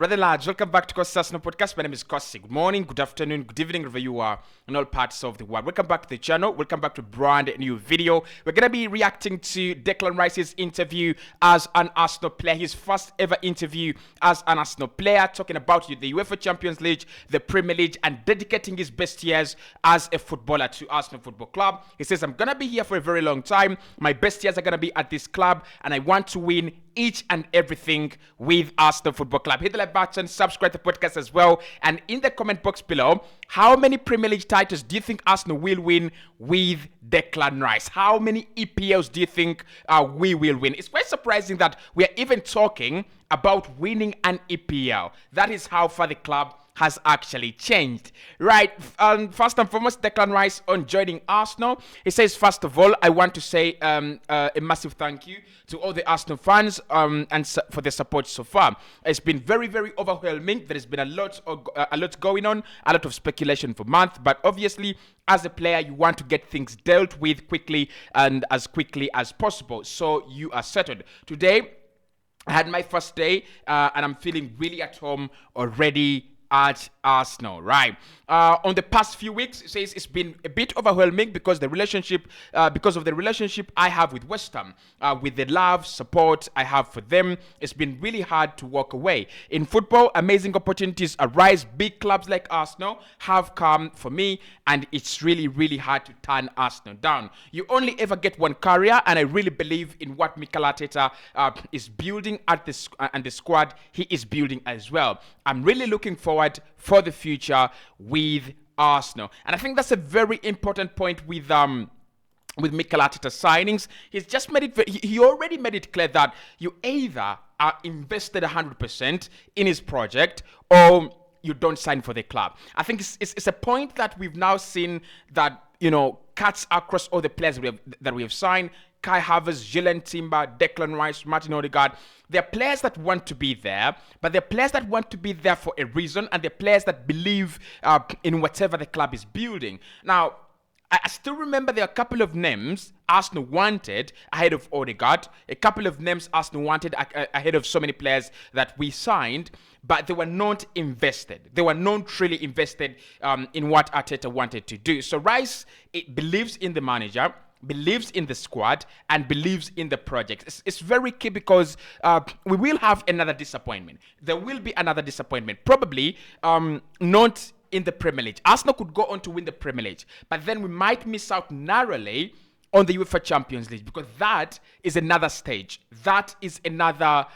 Brother lads, welcome back to Cossy podcast. My name is Cossy. Good morning, good afternoon, good evening, wherever you are in all parts of the world. Welcome back to the channel. Welcome back to a brand new video. We're going to be reacting to Declan Rice's interview as an Arsenal player. His first ever interview as an Arsenal player, talking about the UEFA Champions League, the Premier League, and dedicating his best years as a footballer to Arsenal Football Club. He says, I'm going to be here for a very long time. My best years are going to be at this club, and I want to win each and everything with Arsenal Football Club. Hit the like button, subscribe to the podcast as well, and in the comment box below, how many Premier League titles do you think Arsenal will win with Declan Rice? How many EPLs do you think we will win? It's quite surprising that we are even talking about winning an EPL. That is how far the club has actually changed. Right, first and foremost, Declan Rice on joining Arsenal. He says, first of all, I want to say a massive thank you to all the Arsenal fans and for the support so far. It's been very, very overwhelming. There has been a lot going on, a lot of speculation for months, but obviously, as a player, you want to get things dealt with quickly and as quickly as possible, so you are settled. Today, I had my first day and I'm feeling really at home already at Arsenal, right? On the past few weeks, it says it's been a bit overwhelming because of the relationship I have with West Ham, with the love, support I have for them. It's been really hard to walk away. In football, amazing opportunities arise. Big clubs like Arsenal have come for me, and it's really, really hard to turn Arsenal down. You only ever get one career, and I really believe in what Mikel Arteta is building at this and the squad he is building as well. I'm really looking forward for the future with Arsenal, and I think that's a very important point with Mikel Arteta signings. He's just made it. He already made it clear that you either are invested 100% in his project or you don't sign for the club. I think it's a point that we've now seen that cuts across all the players that we have signed. Kai Havertz, Jillian Timber, Declan Rice, Martin Odegaard. They're players that want to be there, but they're players that want to be there for a reason, and they're players that believe in whatever the club is building. Now, I still remember there are a couple of names Arsenal wanted ahead of Odegaard, a couple of names Arsenal wanted ahead of so many players that we signed, but they were not invested. They were not truly invested in what Arteta wanted to do. So Rice believes in the manager, believes in the squad, and believes in the project. It's very key because we will have another disappointment. There will be another disappointment. Probably not in the Premier League. Arsenal could go on to win the Premier League, but then we might miss out narrowly on the UEFA Champions League, because that is another stage. That is another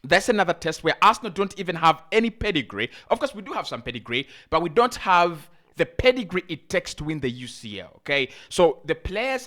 that's another test where Arsenal don't even have any pedigree. Of course, we do have some pedigree, but we don't have the pedigree it takes to win the UCL, okay? So the players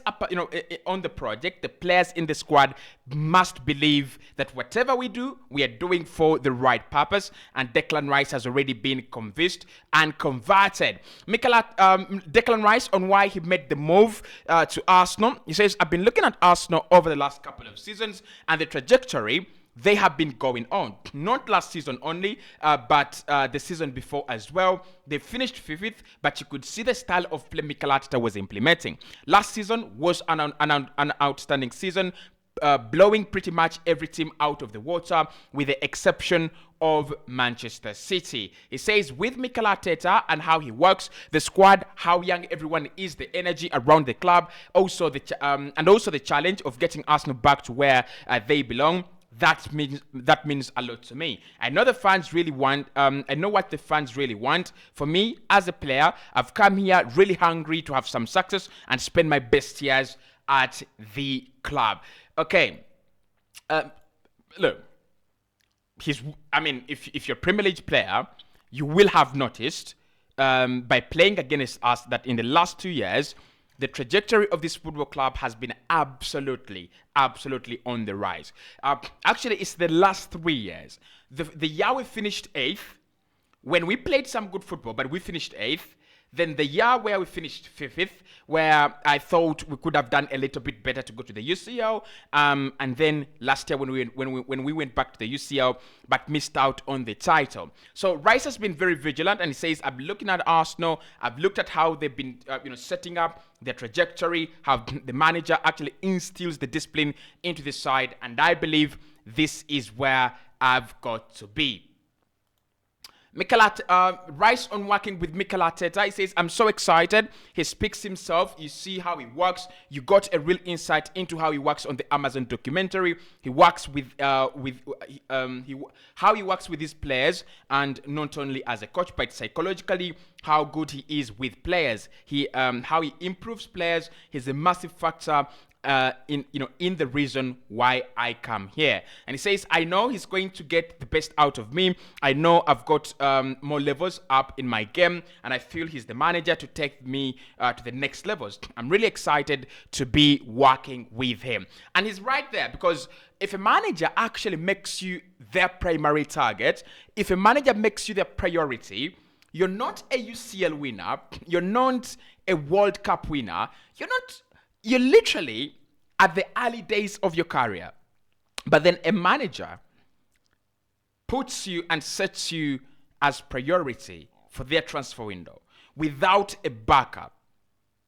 on the project, the players in the squad must believe that whatever we do, we are doing for the purpose, and Declan Rice has already been convinced and converted. Declan Rice on why he made the move to Arsenal. He says, I've been looking at Arsenal over the last couple of seasons, and the trajectory they have been going on, not last season only, but the season before as well. They finished fifth, but you could see the style of play Mikel Arteta was implementing. Last season was an outstanding season, blowing pretty much every team out of the water, with the exception of Manchester City. He says, with Mikel Arteta and how he works, the squad, how young everyone is, the energy around the club, also the challenge of getting Arsenal back to where they belong. That means a lot to me. I know the fans really want. I know what the fans really want. For me, as a player, I've come here really hungry to have some success and spend my best years at the club. Okay, look. If you're a Premier League player, you will have noticed by playing against us that in the last 2 years, the trajectory of this football club has been absolutely on the rise. Actually, it's the last 3 years. The year we finished 8th, when we played some good football, but we finished 8th. Then the year where we finished 5th, where I thought we could have done a little bit better to go to the UCL, and then last year when we went back to the UCL, but missed out on the title. So Rice has been very vigilant, and he says, "I'm looking at Arsenal. I've looked at how they've been, setting up their trajectory, how the manager actually instills the discipline into the side, and I believe this is where I've got to be. Rice on working with Mikel Arteta. He says, I'm so excited. He speaks himself. You see how he works. You got a real insight into how he works on the Amazon documentary. He works how he works with his players, and not only as a coach, but psychologically, how good he is with players. How he improves players. He's a massive factor in the reason why I come here. And he says, I know he's going to get the best out of me. I know I've got more levels up in my game, and I feel he's the manager to take me to the next levels. I'm really excited to be working with him. And he's right there, because if a manager actually makes you their primary target, if a manager makes you their priority, you're not a UCL winner, you're not a World Cup winner, you're literally at the early days of your career. But then a manager puts you and sets you as priority for their transfer window without a backup.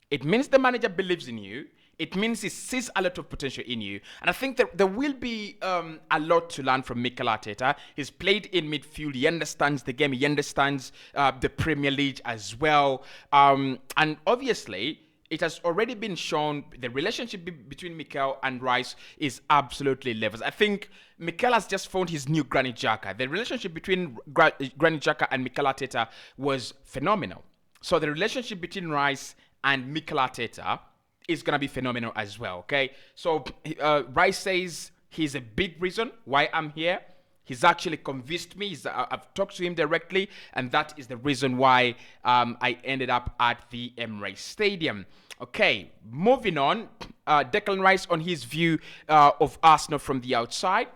It means the manager believes in you. It means he sees a lot of potential in you. And I think that there will be a lot to learn from Mikel Arteta. He's played in midfield. He understands the game. He understands the Premier League as well. And obviously, it has already been shown the relationship between Mikel and Rice is absolutely levels. I think Mikel has just found his new Granit Xhaka. The relationship between Granit Xhaka and Mikel Arteta was phenomenal. So the relationship between Rice and Mikel Arteta is going to be phenomenal as well, okay? So Rice says he's a big reason why I'm here. He's actually convinced me. I've talked to him directly, and that is the reason why I ended up at the Emirates Stadium. Okay, moving on. Declan Rice on his view of Arsenal from the outside.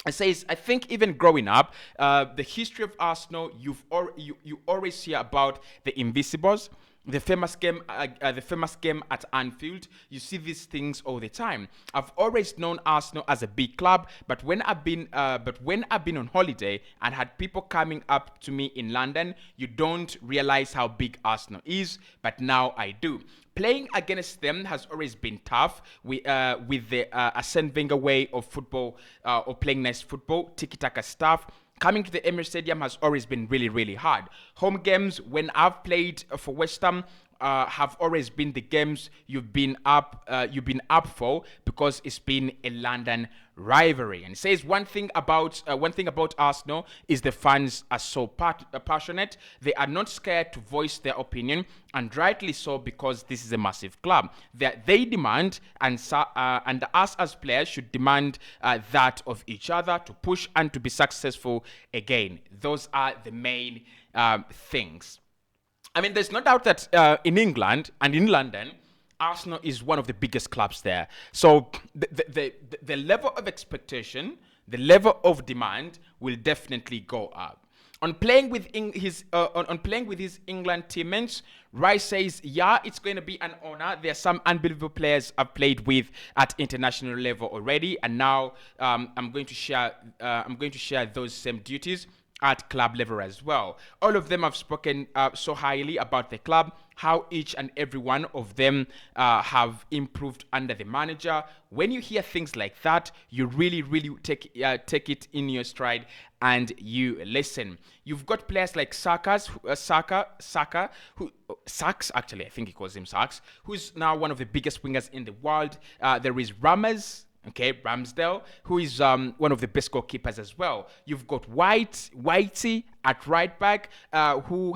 It says, I think even growing up, the history of Arsenal, you always hear about the Invisibles. The famous game at Anfield. You see these things all the time. I've always known Arsenal as a big club, but when I've been on holiday and had people coming up to me in London, you don't realize how big Arsenal is. But now I do. Playing against them has always been tough with the Arsene Wenger way of football or playing nice football, tiki-taka stuff. Coming to the Emirates Stadium has always been really, really hard. Home games, when I've played for West Ham, have always been the games you've been up for, because it's been a London rivalry. And it says one thing about Arsenal is the fans are so passionate. They are not scared to voice their opinion, and rightly so, because this is a massive club. They demand, and us as players should demand that of each other to push and to be successful again. Those are the main things. I mean, there's no doubt that in England and in London, Arsenal is one of the biggest clubs there. So the level of expectation, the level of demand will definitely go up. On playing with his England teammates, Rice says, yeah, it's going to be an honor. There are some unbelievable players I've played with at international level already, and now I'm going to share those same duties at club level as well. All of them have spoken so highly about the club, how each and every one of them have improved under the manager. When you hear things like that, you really, really take it in your stride and you listen. You've got players like Saka, who Saks, actually, I think he calls him Saks, who's now one of the biggest wingers in the world. There is Ramsdale, who is one of the best goalkeepers as well. You've got Whitey at right back, who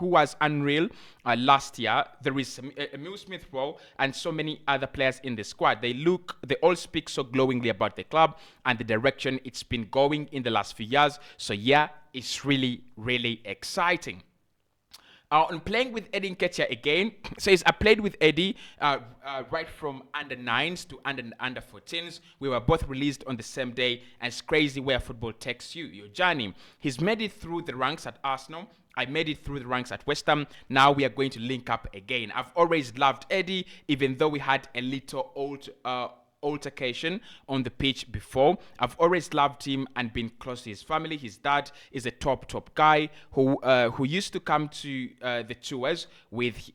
was unreal last year. There is Emil Smith-Rowe and so many other players in the squad. They all speak so glowingly about the club and the direction it's been going in the last few years. So yeah, it's really, really exciting. On playing with Eddie Nketiah again, says I played with Eddie right from under 9s to under 14s. We were both released on the same day, and it's crazy where football takes you, your journey. He's made it through the ranks at Arsenal. I made it through the ranks at West Ham. Now we are going to link up again. I've always loved Eddie, even though we had a little altercation on the pitch before. I've always loved him and been close to his family. His dad is a top guy who used to come to the tours with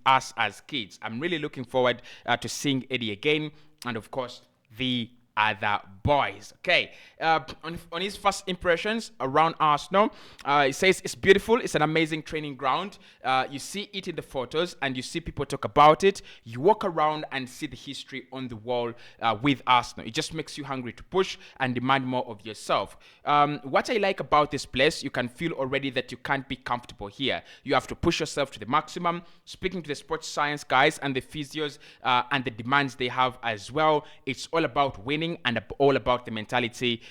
us as kids. I'm really looking forward to seeing Eddie again, and of course the other boys. Okay, on his first impressions around Arsenal, he says it's beautiful. It's an amazing training ground. You see it in the photos, and you see people talk about it. You walk around and see the history on the wall with Arsenal. It just makes you hungry to push and demand more of yourself. What I like about this place, you can feel already that you can't be comfortable here. You have to push yourself to the maximum. Speaking to the sports science guys and the physios and the demands they have as well, it's all about winning and all about the mentality,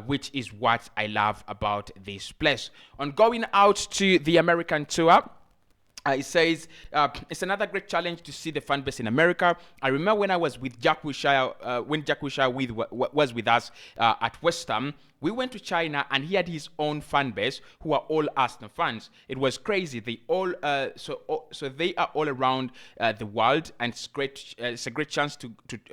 which is what I love about this place. On going out to the American tour, it says it's another great challenge to see the fan base in America. I remember when I was with Jack Wilshere, when Jack Wilshere was with us at West Ham, we went to China and he had his own fan base who are all Arsenal fans. It was crazy. They all so they are all around the world, and it's great. It's a great chance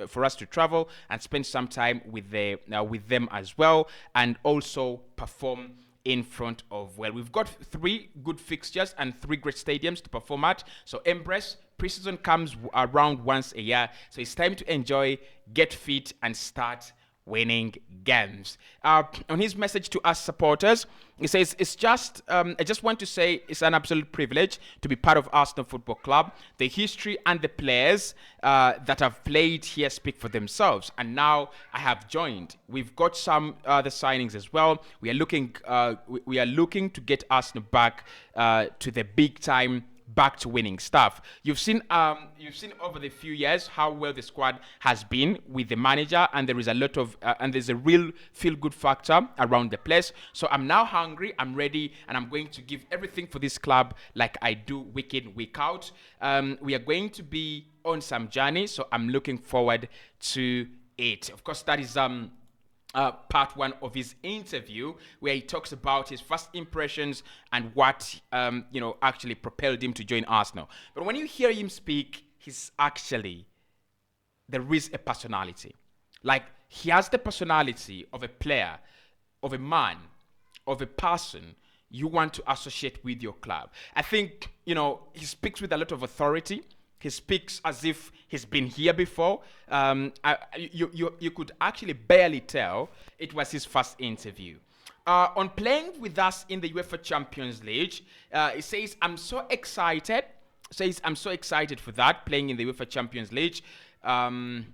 for us to travel and spend some time with them as well, and also perform in front of, well, we've got 3 good fixtures and 3 great stadiums to perform at. So embrace. Preseason comes around once a year, so it's time to enjoy, get fit, and start winning games. On his message to us supporters, he says, "It's just, I just want to say it's an absolute privilege to be part of Arsenal Football Club. The history and the players that have played here speak for themselves. And now I have joined. We've got some other signings as well. We are looking to get Arsenal back to the big time." Back to winning stuff. You've seen over the few years how well the squad has been with the manager, and there is a lot of and there's a real feel-good factor around the place. So I'm now hungry, I'm ready, and I'm going to give everything for this club like I do week in, week out. We are going to be on some journey, so I'm looking forward to it. Of course, that is part 1 of his interview, where he talks about his first impressions and what actually propelled him to join Arsenal. But when you hear him speak, there is a personality. Like, he has the personality of a player, of a man, of a person you want to associate with your club. I think, he speaks with a lot of authority. He speaks as if he's been here before. You could actually barely tell it was his first interview. On playing with us in the UEFA Champions League, he says, I'm so excited. I'm so excited for that, playing in the UEFA Champions League. And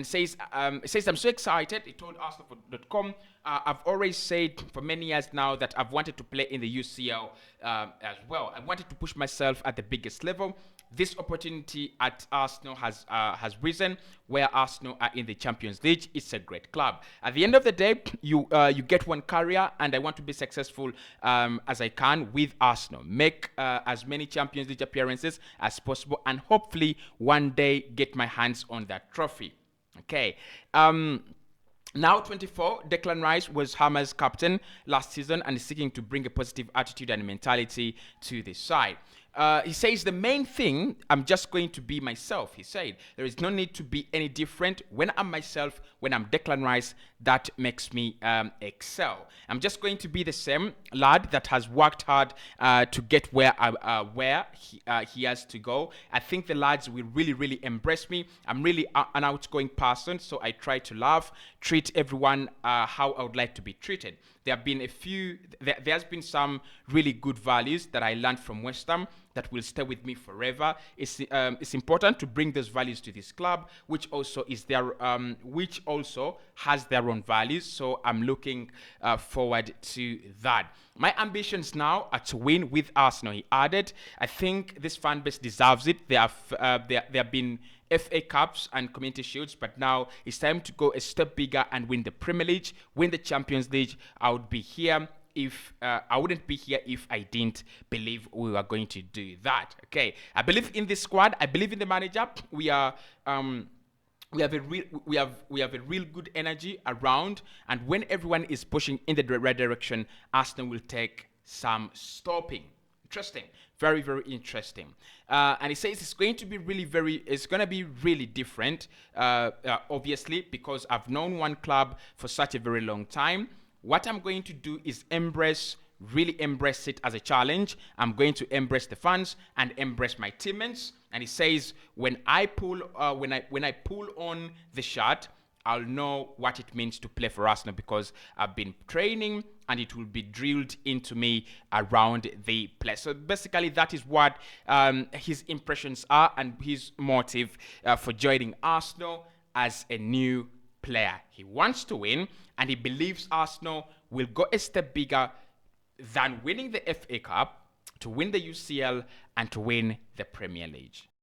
says, I'm so excited. He told Arsenal.com, I've always said for many years now that I've wanted to play in the UCL as well. I wanted to push myself at the biggest level. This opportunity at Arsenal has risen, where Arsenal are in the Champions League. It's a great club. At the end of the day, you get one career, and I want to be successful as I can with Arsenal. Make as many Champions League appearances as possible, and hopefully one day get my hands on that trophy. Okay. Now 24, Declan Rice was Hammers' captain last season and is seeking to bring a positive attitude and mentality to the side. He says the main thing, I'm just going to be myself. He said there is no need to be any different. When I'm myself, when I'm Declan Rice, that makes me excel. I'm just going to be the same lad that has worked hard to get where he has to go. I think the lads will really embrace me. I'm really an outgoing person, so I try to laugh, treat everyone how I would like to be treated. There have been there's been some really good values that I learned from West Ham that will stay with me forever. It's important to bring those values to this club, which also has their own values. So I'm looking forward to that. My ambitions now are to win with Arsenal, he added. I think this fan base deserves it. There have been FA Cups and Community Shields, but now it's time to go a step bigger and win the Premier League, win the Champions League. I wouldn't be here if I didn't believe we were going to do that. Okay, I believe in this squad. I believe in the manager. We have a real good energy around, and when everyone is pushing in the right direction, Arsenal will take some stopping. Interesting, very interesting. And he says it's going to be really different, obviously, because I've known one club for such a very long time. What I'm going to do is really embrace it as a challenge. I'm going to embrace the fans and embrace my teammates. And he says when I pull on the shirt, I'll know what it means to play for Arsenal because I've been training and it will be drilled into me around the play. So basically, that is what his impressions are and his motive for joining Arsenal as a new player. He wants to win and he believes Arsenal will go a step bigger than winning the FA Cup, to win the UCL, and to win the Premier League.